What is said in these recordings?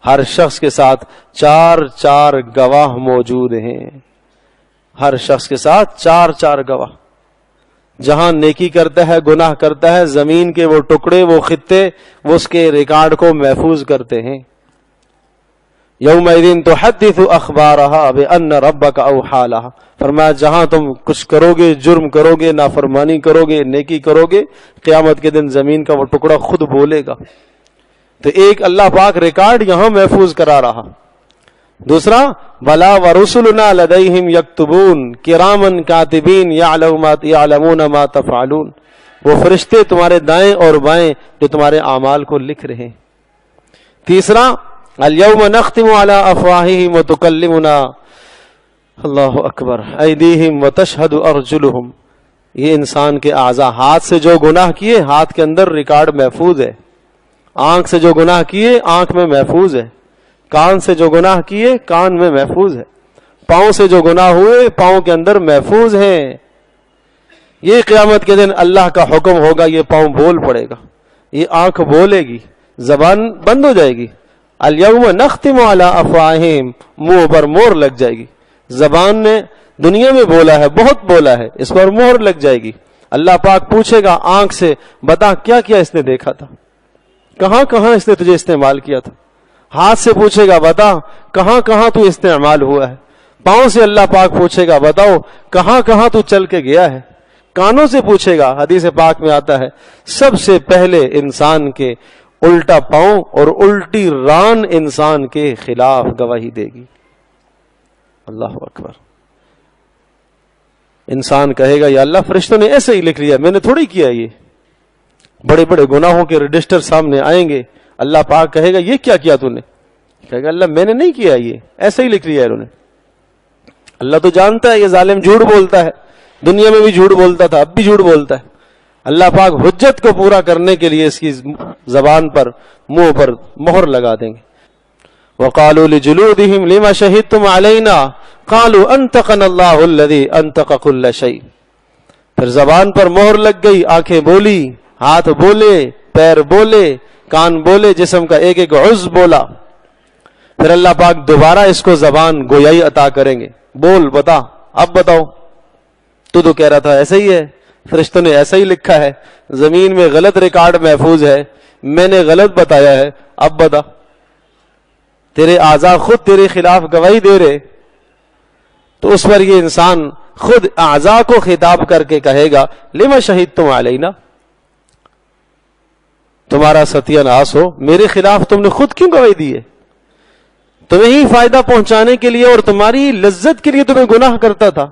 ہر شخص کے ساتھ چار گواہ موجود ہیں، ہر شخص کے ساتھ چار گواہ. جہاں نیکی کرتا ہے گناہ کرتا ہے، زمین کے وہ ٹکڑے وہ خطے وہ اس کے ریکارڈ کو محفوظ کرتے ہیں. یومئذ تحدث اخبارها بان ربک اوحی لها، فرمایا جہاں تم کچھ کرو گے، جرم کرو گے، نافرمانی کرو گے، نیکی کرو گے، قیامت کے دن زمین کا وہ ٹکڑا خود بولے گا. تو ایک اللہ پاک ریکارڈ یہاں محفوظ کرا رہا. دوسرا بلا ورسلنا لدیہم یکتبون کراما کاتبین یعلمون ما تفعلون، وہ فرشتے تمہارے دائیں اور بائیں جو تمہارے اعمال کو لکھ رہے ہیں. تیسرا الیوم نختم علی افواہہم وتکلمنا اللہ اکبر ایدیہم وتشہد ارجلہم، یہ انسان کے اعضاء، ہاتھ سے جو گناہ کیے ہاتھ کے اندر ریکارڈ محفوظ ہے، آنکھ سے جو گناہ کیے آنکھ میں محفوظ ہے، کان سے جو گناہ کیے کان میں محفوظ ہے، پاؤں سے جو گناہ ہوئے پاؤں کے اندر محفوظ ہیں. یہ قیامت کے دن اللہ کا حکم ہوگا، یہ پاؤں بول پڑے گا، یہ آنکھ بولے گی، زبان بند ہو جائے گی. الیوم نختم علی افواہہم، منہ پر مہر لگ جائے گی. زبان نے دنیا میں بولا ہے، بہت بولا ہے، اس پر مہر لگ جائے گی. اللہ پاک پوچھے گا آنکھ سے بتا کیا کیا اس نے دیکھا تھا، کہاں کہاں اس نے تجھے استعمال کیا تھا. ہاتھ سے پوچھے گا بتا کہاں کہاں تو استعمال ہوا ہے. پاؤں سے اللہ پاک پوچھے گا بتاؤ کہاں کہاں تو چل کے گیا ہے. کانوں سے پوچھے گا، حدیث پاک میں آتا ہے سب سے پہلے انسان کے الٹا پاؤں اور الٹی ران انسان کے خلاف گواہی دے گی. اللہ اکبر. انسان کہے گا یا اللہ فرشتوں نے ایسے ہی لکھ لیا، میں نے تھوڑی کیا. یہ بڑے بڑے گناہوں کے رجسٹر سامنے آئیں گے، اللہ پاک کہے گا یہ کیا کیا تو نے؟ کہے گا اللہ میں نے نہیں کیا، یہ ایسے ہی لکھ لیا انہوں نے. اللہ تو جانتا ہے یہ ظالم جھوٹ بولتا ہے، دنیا میں بھی جھوٹ بولتا تھا، اب بھی جھوٹ بولتا ہے. اللہ پاک حجت کو پورا کرنے کے لیے اس کی زبان پر منہ پر مہر لگا دیں گے. وقالوا لجلودهم لما شهدتم علينا قالوا انطقنا الله الذي انطق كل شيء. پھر زبان پر مہر لگ گئی، آنکھیں بولی، ہاتھ بولے، پیر بولے، کان بولے، جسم کا ایک ایک عضو بولا. پھر اللہ پاک دوبارہ اس کو زبان گویائی عطا کریں گے. بول بتا، اب بتاؤ، تو کہہ رہا تھا ایسا ہی ہے، فرشتوں نے ایسا ہی لکھا ہے، زمین میں غلط ریکارڈ محفوظ ہے، میں نے غلط بتایا ہے، اب بتا. تیرے اعضاء خود تیرے خلاف گواہی دے رہے. تو اس پر یہ انسان خود اعضاء کو خطاب کر کے کہے گا لما شہدتم علینا، تمہارا ستیہ ناس ہو، میرے خلاف تم نے خود کیوں گواہی دی ہے؟ تمہیں ہی فائدہ پہنچانے کے لیے اور تمہاری لذت کے لیے تمہیں گناہ کرتا تھا.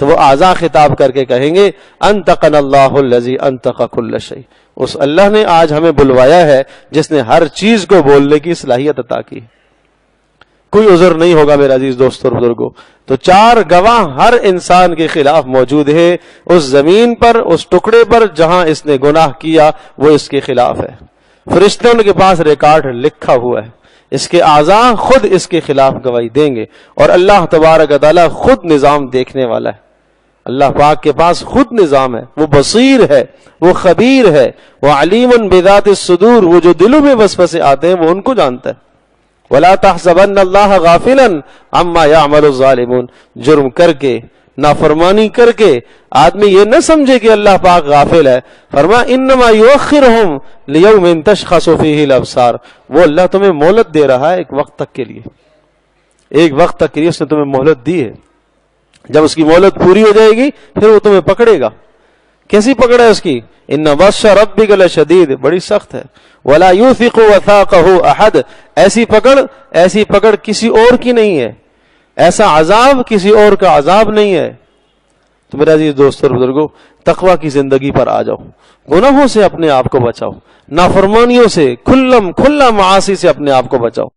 تو وہ اعضاء خطاب کر کے کہیں گے انطقنا اللہ الذی انطق کل شیء، اس اللہ نے آج ہمیں بلوایا ہے جس نے ہر چیز کو بولنے کی صلاحیت عطا کی. کوئی عذر نہیں ہوگا میرے عزیز دوستوں اور بزرگوں. تو چار گواہ ہر انسان کے خلاف موجود ہے اس زمین پر، اس ٹکڑے پر جہاں اس نے گناہ کیا وہ اس کے خلاف ہے. فرشتوں کے پاس ریکارڈ لکھا ہوا ہے، اس کے اعضاء خود اس کے خلاف گواہی دیں گے، اور اللہ تبارک و تعالی خود نظام دیکھنے والا ہے. اللہ پاک کے پاس خود نظام ہے، وہ بصیر ہے، وہ خبیر ہے، وہ علیم بذات الصدور، وہ جو دلوں میں وسوسے آتے ہیں وہ ان کو جانتا ہے. وَلَا تَحْسَبَنَّ اللَّهَ غَافِلًا عَمَّا يَعْمَلُ الظَّالِمُونَ، جرم کر کے نافرمانی کر کے آدمی یہ نہ سمجھے کہ اللہ پاک غافل ہے. فرما انما یؤخرہم لیوم تشخص فیہ الابصار، وہ اللہ تمہیں مہلت دے رہا ہے ایک وقت تک کے لیے، ایک وقت تک کے لیے اس نے تمہیں مہلت دی ہے. جب اس کی مہلت پوری ہو جائے گی پھر وہ تمہیں پکڑے گا. کیسی پکڑ ہے اس کی؟ ان بطش ربک لشدید، بڑی سخت ہے. ولا یوثق وثاقہ احد، ایسی پکڑ کسی اور کی نہیں ہے، ایسا عذاب کسی اور کا عذاب نہیں ہے. تو میرے عزیز دوستوں اور بزرگوں، تقوی کی زندگی پر آ جاؤ، گناہوں سے اپنے آپ کو بچاؤ، نافرمانیوں سے کھلا معاصی سے اپنے آپ کو بچاؤ.